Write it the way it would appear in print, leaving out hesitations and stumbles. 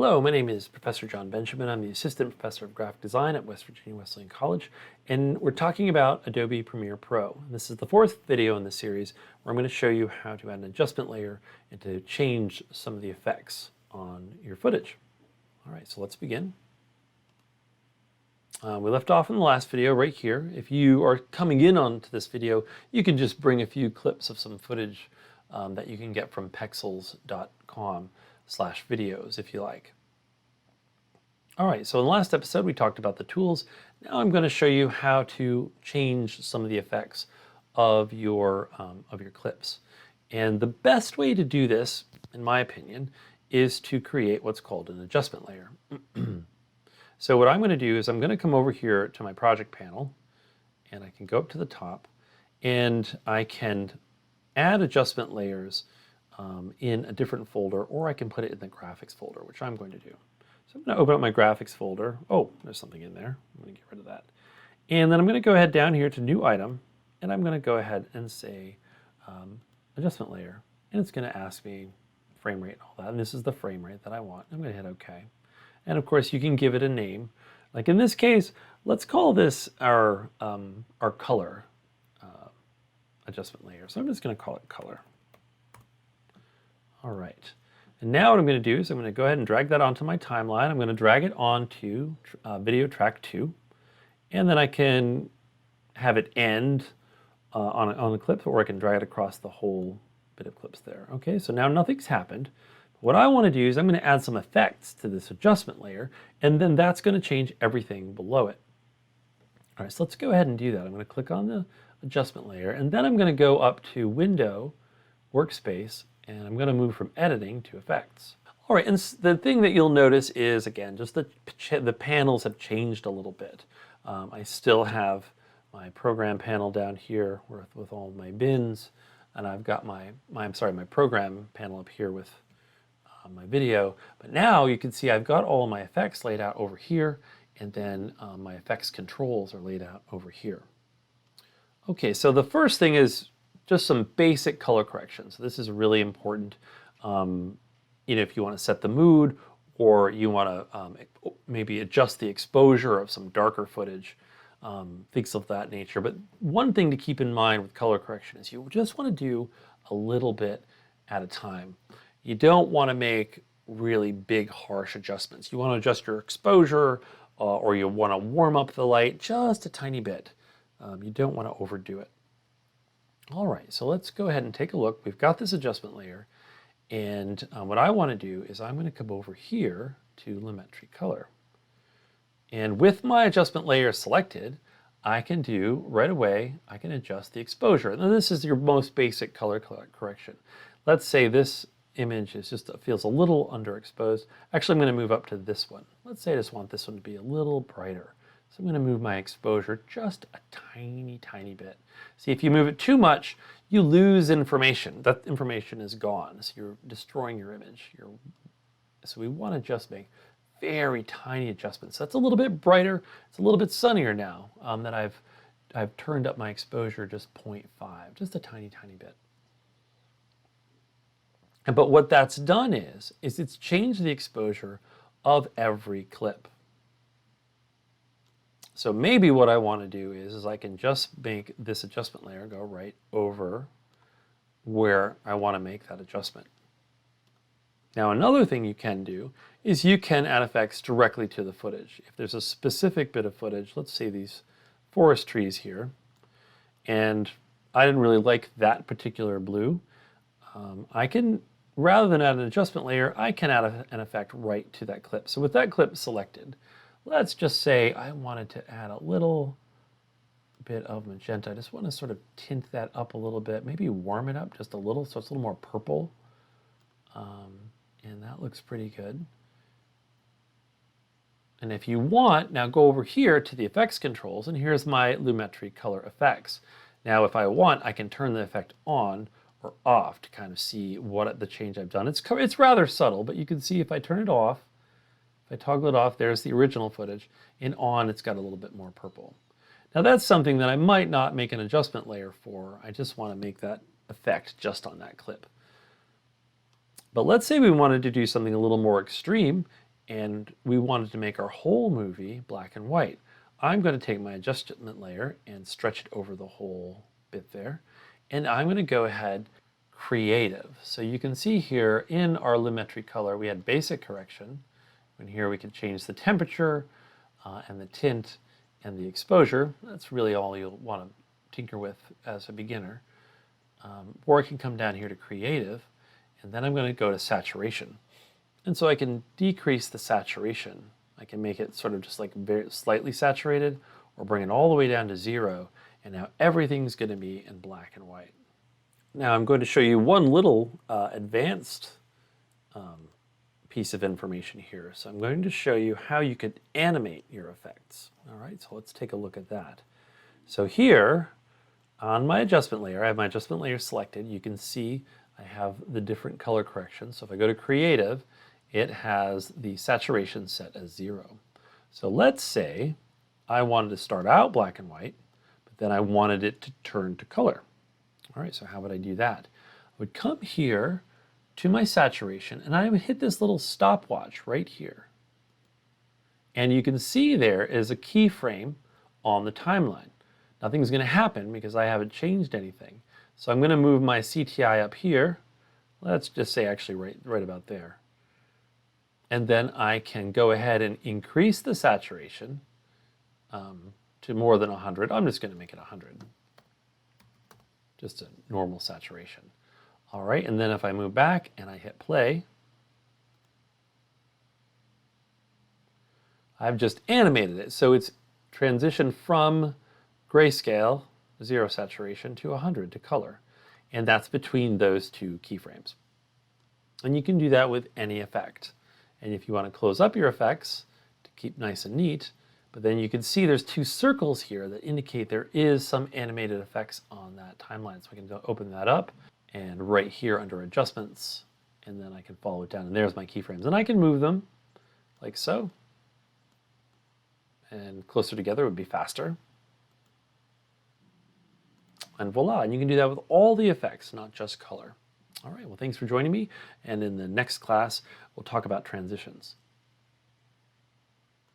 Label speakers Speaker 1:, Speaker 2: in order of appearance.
Speaker 1: Hello, my name is Professor John Benjamin. I'm the Assistant Professor of Graphic Design at West Virginia Wesleyan College, and we're talking about Adobe Premiere Pro. This is the fourth video in the series where I'm going to show you how to add an adjustment layer and to change some of the effects on your footage. All right, so let's begin. We left off in the last video right here. If you are coming in onto this video, you can just bring a few clips of some footage that you can get from pexels.com/videos if you like. All right, so in the last episode we talked about the tools. Now I'm going to show you how to change some of the effects of your clips. And the best way to do this, in my opinion, is to create what's called an adjustment layer. So what I'm going to do is I'm going to come over here to my project panel, and I can go up to the top, and I can add adjustment layers in a different folder, or I can put it in the graphics folder, which I'm going to do. So I'm going to open up my graphics folder. Oh, there's something in there. I'm going to get rid of that. And then I'm going to go ahead down here to New Item, and I'm going to go ahead and say Adjustment Layer. And it's going to ask me frame rate and all that. And this is the frame rate that I want. I'm going to hit OK. And of course, you can give it a name. Like in this case, let's call this our color adjustment layer. So I'm just going to call it color. All right. And now what I'm going to do is I'm going to go ahead and drag that onto my timeline. I'm going to drag it onto video track 2. And then I can have it end on a clip, or I can drag it across the whole bit of clips there. Okay, so now nothing's happened. What I want to do is I'm going to add some effects to this adjustment layer, and then that's going to change everything below it. All right, so let's go ahead and do that. I'm going to click on the adjustment layer, and then I'm going to go up to Window, Workspace, and I'm going to move from Editing to Effects. All right, and the thing that you'll notice is, again, just the panels have changed a little bit. I still have my program panel down here with all my bins, and I've got my program panel up here with my video. But now you can see I've got all of my effects laid out over here, and then my effects controls are laid out over here. Okay, so the first thing is just some basic color correction. So this is really important. If you want to set the mood, or you want to maybe adjust the exposure of some darker footage, things of that nature. But one thing to keep in mind with color correction is you just want to do a little bit at a time. You don't want to make really big, harsh adjustments. You want to adjust your exposure, or you want to warm up the light just a tiny bit. You don't want to overdo it. All right, so let's go ahead and take a look. We've got this adjustment layer, and what I want to do is I'm going to come over here to Lumetri Color. And with my adjustment layer selected, I can do right away, I can adjust the exposure. Now this is your most basic color correction. Let's say this image is feels a little underexposed. Actually, I'm going to move up to this one. Let's say I just want this one to be a little brighter. So I'm going to move my exposure just a tiny, tiny bit. See, if you move it too much, you lose information. That information is gone. So you're destroying your image. So we want to just make very tiny adjustments. So that's a little bit brighter. It's a little bit sunnier now that I've turned up my exposure just 0.5, just a tiny, tiny bit. But what that's done is it's changed the exposure of every clip. So maybe what I want to do is I can just make this adjustment layer go right over where I want to make that adjustment. Now another thing you can do is you can add effects directly to the footage. If there's a specific bit of footage, let's say these forest trees here, and I didn't really like that particular blue, I can, rather than add an adjustment layer, I can add an effect right to that clip. So with that clip selected, let's just say I wanted to add a little bit of magenta. I just want to sort of tint that up a little bit, maybe warm it up just a little so it's a little more purple. And that looks pretty good. And if you want, now go over here to the effects controls, and here's my Lumetri Color effects. Now if I want, I can turn the effect on or off to kind of see what the change I've done. It's rather subtle, but you can see if I turn it off, if I toggle it off, there's the original footage, and on it's got a little bit more purple. Now that's something that I might not make an adjustment layer for. I just want to make that effect just on that clip. But let's say we wanted to do something a little more extreme and we wanted to make our whole movie black and white. I'm going to take my adjustment layer and stretch it over the whole bit there. And I'm going to go ahead, creative. So you can see here in our lumetri color, we had basic correction. And here we can change the temperature and the tint and the exposure. That's really all you'll want to tinker with as a beginner. Or I can come down here to creative, and then I'm going to go to saturation. And so I can decrease the saturation. I can make it sort of just like very slightly saturated, or bring it all the way down to 0, and now everything's going to be in black and white. Now I'm going to show you one little advanced piece of information here. So I'm going to show you how you could animate your effects. All right, so let's take a look at that. So here on my adjustment layer, I have my adjustment layer selected. You can see I have the different color corrections. So if I go to creative, it has the saturation set as 0. So let's say I wanted to start out black and white, but then I wanted it to turn to color. All right, so how would I do that? I would come here to my saturation, and I would hit this little stopwatch right here. And you can see there is a keyframe on the timeline. Nothing's going to happen because I haven't changed anything. So I'm going to move my CTI up here. Let's just say actually right about there. And then I can go ahead and increase the saturation to more than 100. I'm just going to make it 100. Just a normal saturation. All right, and then if I move back and I hit play, I've just animated it. So it's transitioned from grayscale, 0 saturation, to 100 to color. And that's between those two keyframes. And you can do that with any effect. And if you want to close up your effects to keep nice and neat, but then you can see there's 2 circles here that indicate there is some animated effects on that timeline. So I can go open that up, and right here under adjustments, and then I can follow it down, and there's my keyframes. And I can move them like so, and closer together would be faster. And voila, and you can do that with all the effects, not just color. All right, well, thanks for joining me, and in the next class, we'll talk about transitions.